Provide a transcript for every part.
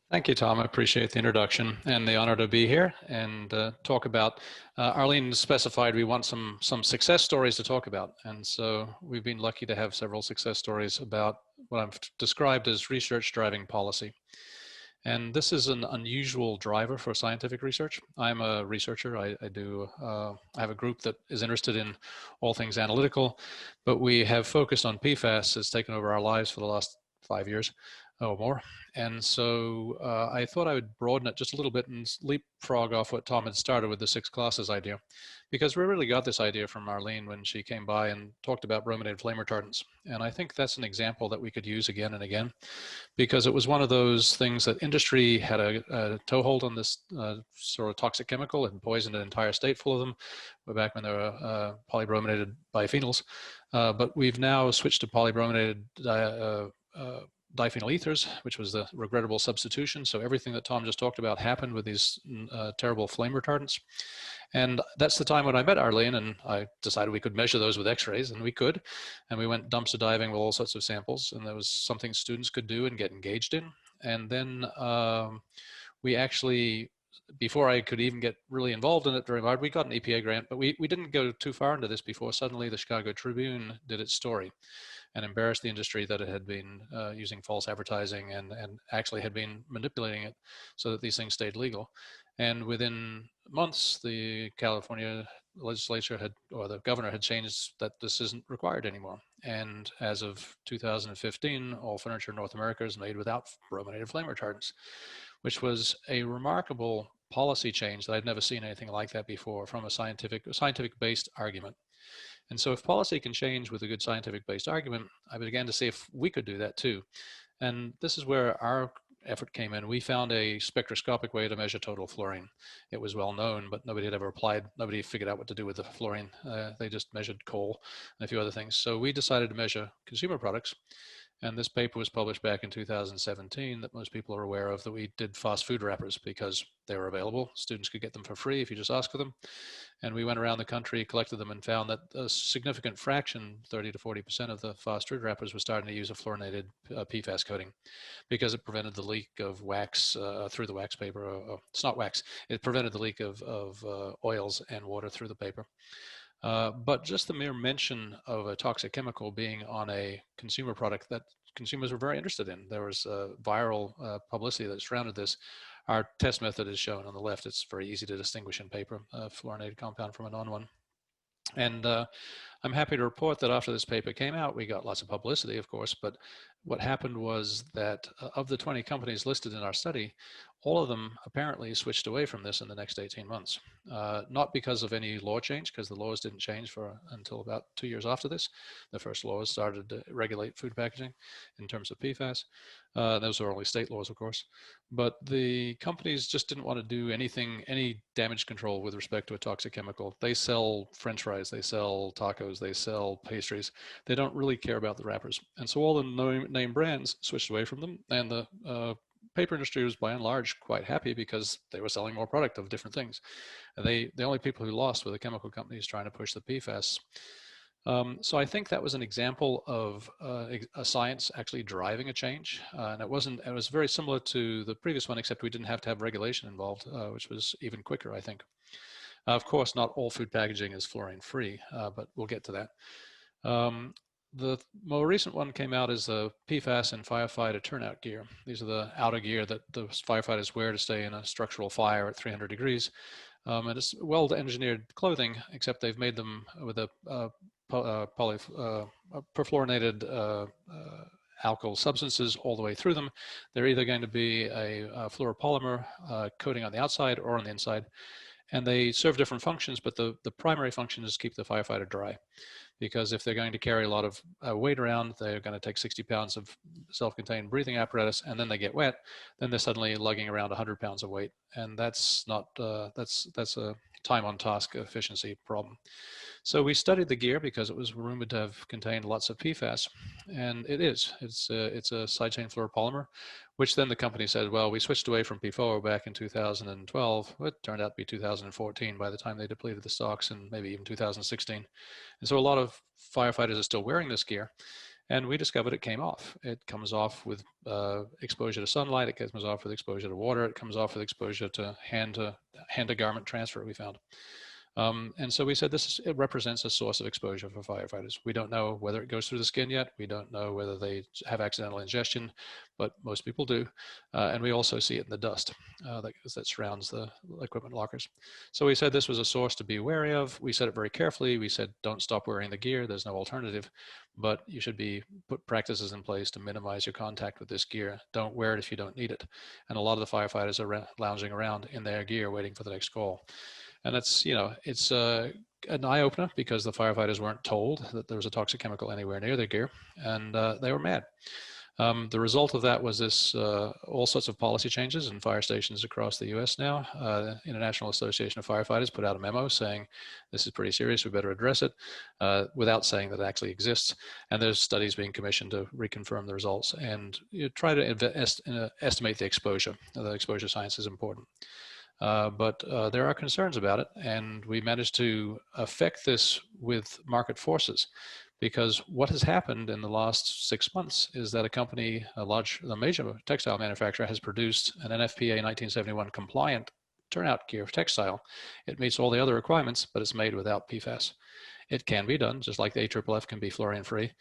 Thank you, Tom. I appreciate the introduction and the honor to be here and talk about. Arlene specified we want some success stories to talk about, and so we've been lucky to have several success stories about what I've described as research driving policy. And this is an unusual driver for scientific research. I'm a researcher. I have a group that is interested in all things analytical, but we have focused on PFAS. It's taken over our lives for the last 5 years or more. And so I thought I would broaden it just a little bit and leapfrog off what Tom had started with the 6 classes idea, because we really got this idea from Arlene when she came by and talked about brominated flame retardants. And I think that's an example that we could use again and again, because it was one of those things that industry had a toehold on this sort of toxic chemical and poisoned an entire state full of them back when there were polybrominated biphenyls. But we've now switched to polybrominated diphenyl ethers, which was the regrettable substitution. So everything that Tom just talked about happened with these terrible flame retardants. And that's the time when I met Arlene, and I decided we could measure those with x-rays, and we could. And we went dumpster diving with all sorts of samples, and there was something students could do and get engaged in. And then we actually, before I could even get really involved in it very hard, we got an EPA grant, but we didn't go too far into this before suddenly the Chicago Tribune did its story and embarrassed the industry that it had been using false advertising and actually had been manipulating it so that these things stayed legal. And within months, the California legislature had, or the governor had changed that this isn't required anymore. And as of 2015, all furniture in North America is made without brominated flame retardants, which was a remarkable policy change that I'd never seen anything like that before from a scientific-based argument. And so if policy can change with a good scientific-based argument, I began to see if we could do that too. And this is where our effort came in. We found a spectroscopic way to measure total fluorine. It was well known, but nobody had ever applied. Nobody figured out what to do with the fluorine. They just measured coal and a few other things. So we decided to measure consumer products. And this paper was published back in 2017 that most people are aware of, that we did fast food wrappers because they were available. Students could get them for free if you just ask for them. And we went around the country, collected them, and found that a significant fraction, 30 to 40% of the fast food wrappers were starting to use a fluorinated PFAS coating because it prevented the leak of wax through the wax paper. It's not wax. It prevented the leak of oils and water through the paper. But just the mere mention of a toxic chemical being on a consumer product that consumers were very interested in. There was viral publicity that surrounded this. Our test method is shown on the left. It's very easy to distinguish in paper, a fluorinated compound from a non-one. And I'm happy to report that after this paper came out, we got lots of publicity, of course, but what happened was that of the 20 companies listed in our study, all of them apparently switched away from this in the next 18 months. Not because of any law change, because the laws didn't change until about 2 years after this. The first laws started to regulate food packaging in terms of PFAS. Those are only state laws, of course. But the companies just didn't want to do any damage control with respect to a toxic chemical. They sell French fries, they sell tacos, they sell pastries. They don't really care about the wrappers. And so all the name brands switched away from them, and the paper industry was by and large quite happy because they were selling more product of different things. And the only people who lost were the chemical companies trying to push the PFAS. So I think that was an example of a science actually driving a change, and it was very similar to the previous one, except we didn't have to have regulation involved, which was even quicker, I think. Of course, not all food packaging is fluorine free, but we'll get to that. The more recent one came out as the PFAS and Firefighter turnout gear. These are the outer gear that the firefighters wear to stay in a structural fire at 300 degrees. And it's well-engineered clothing, except they've made them with a perfluorinated alkyl substances all the way through them. They're either going to be a fluoropolymer coating on the outside or on the inside. And they serve different functions, but the primary function is to keep the firefighter dry. Because if they're going to carry a lot of weight around, they're going to take 60 pounds of self-contained breathing apparatus, and then they get wet, then they're suddenly lugging around 100 pounds of weight. And that's not, that's a time on task efficiency problem. So we studied the gear because it was rumored to have contained lots of PFAS, and it is. It's a side chain fluoropolymer, which then the company said, well, we switched away from PFOA back in 2012. Well, it turned out to be 2014 by the time they depleted the stocks, and maybe even 2016. And so a lot of firefighters are still wearing this gear. And we discovered it came off. It comes off with exposure to sunlight. It comes off with exposure to water. It comes off with exposure to hand to garment transfer, we found. And so we said it represents a source of exposure for firefighters. We don't know whether it goes through the skin yet. We don't know whether they have accidental ingestion, but most people do. And we also see it in the dust that surrounds the equipment lockers. So we said this was a source to be wary of. We said it very carefully. We said, don't stop wearing the gear. There's no alternative, but you should put practices in place to minimize your contact with this gear. Don't wear it if you don't need it. And a lot of the firefighters are lounging around in their gear waiting for the next call. And it's, it's an eye-opener because the firefighters weren't told that there was a toxic chemical anywhere near their gear, and they were mad. The result of that was all sorts of policy changes in fire stations across the US now. The International Association of Firefighters put out a memo saying, this is pretty serious, we better address it, without saying that it actually exists. And there's studies being commissioned to reconfirm the results and try to estimate the exposure. The exposure science is important. But there are concerns about it, and we managed to affect this with market forces, because what has happened in the last 6 months is that a major textile manufacturer has produced an NFPA 1971 compliant turnout gear textile. It meets all the other requirements, but it's made without PFAS. It can be done, just like the AFFF can be fluorine-free.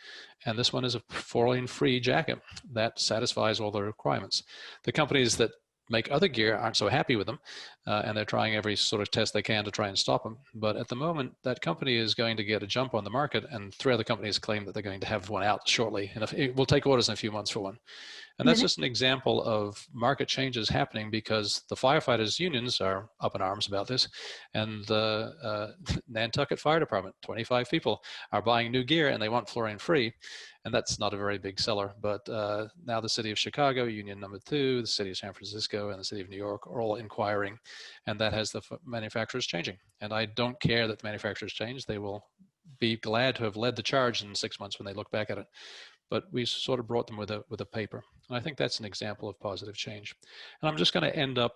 And this one is a fluorine-free jacket that satisfies all the requirements. The companies that make other gear aren't so happy with them, and they're trying every sort of test they can to try and stop them. But at the moment, that company is going to get a jump on the market, and 3 other companies claim that they're going to have one out shortly. And we'll take orders in a few months for one. And that's just an example of market changes happening because the firefighters' unions are up in arms about this. And the Nantucket Fire Department, 25 people, are buying new gear and they want fluorine-free. And that's not a very big seller. But now the city of Chicago, union number 2, the city of San Francisco, and the city of New York are all inquiring. And that has the manufacturers changing. And I don't care that the manufacturers change. They will be glad to have led the charge in 6 months when they look back at it. But we sort of brought them with a paper. And I think that's an example of positive change. And I'm just going to end up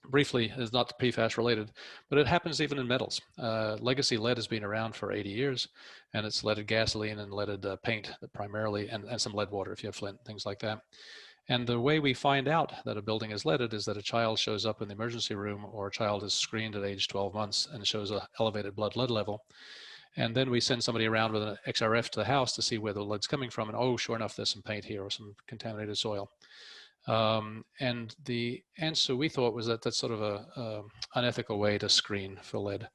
briefly, it's not PFAS related, but it happens even in metals. Legacy lead has been around for 80 years, and it's leaded gasoline and leaded paint primarily, and some lead water if you have flint, things like that. And the way we find out that a building is leaded is that a child shows up in the emergency room, or a child is screened at age 12 months and shows an elevated blood lead level. And then we send somebody around with an XRF to the house to see where the lead's coming from. And oh, sure enough, there's some paint here or some contaminated soil. And the answer we thought was that that's sort of a unethical way to screen for lead.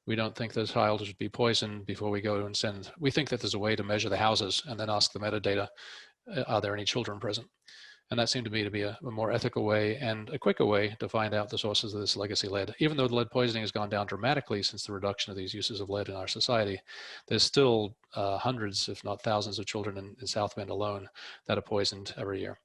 We don't think the child should be poisoned before we go and send. We think that there's a way to measure the houses and then ask the metadata, are there any children present? And that seemed to me to be a more ethical way and a quicker way to find out the sources of this legacy lead. Even though the lead poisoning has gone down dramatically since the reduction of these uses of lead in our society, there's still hundreds, if not thousands of children in South Bend alone that are poisoned every year.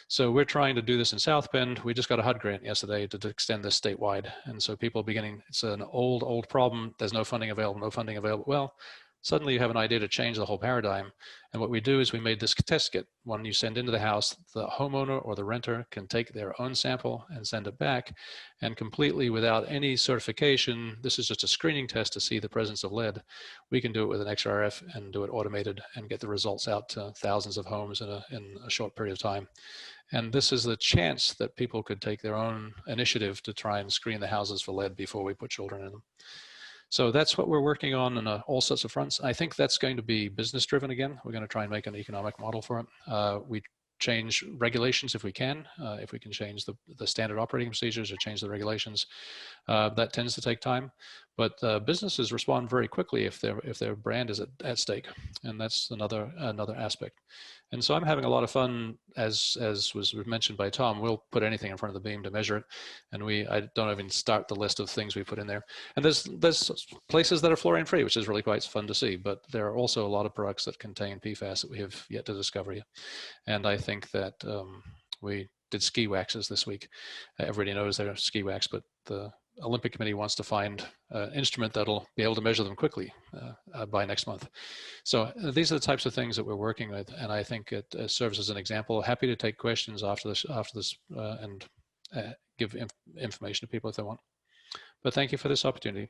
So we're trying to do this in South Bend. We just got a HUD grant yesterday to extend this statewide. And so people are beginning, it's an old problem. There's no funding available, Well, suddenly you have an idea to change the whole paradigm. And what we do is we made this test kit. When you send into the house, the homeowner or the renter can take their own sample and send it back. And completely without any certification, this is just a screening test to see the presence of lead. We can do it with an XRF and do it automated and get the results out to thousands of homes in a short period of time. And this is the chance that people could take their own initiative to try and screen the houses for lead before we put children in them. So that's what we're working on all sorts of fronts. I think that's going to be business driven again. We're going to try and make an economic model for it. We change regulations if we can change the standard operating procedures or change the regulations. That tends to take time, but businesses respond very quickly if their brand is at stake, and that's another aspect. And so I'm having a lot of fun, as was mentioned by Tom. We'll put anything in front of the beam to measure it, and I don't even start the list of things we put in there. And there's places that are fluorine free, which is really quite fun to see, but there are also a lot of products that contain PFAS that we have yet to discover yet. And I think that we did ski waxes this week. Everybody knows they're ski wax, but the Olympic Committee wants to find an instrument that'll be able to measure them quickly by next month. So these are the types of things that we're working with, and I think it serves as an example. Happy to take questions after this and give information to people if they want. But thank you for this opportunity.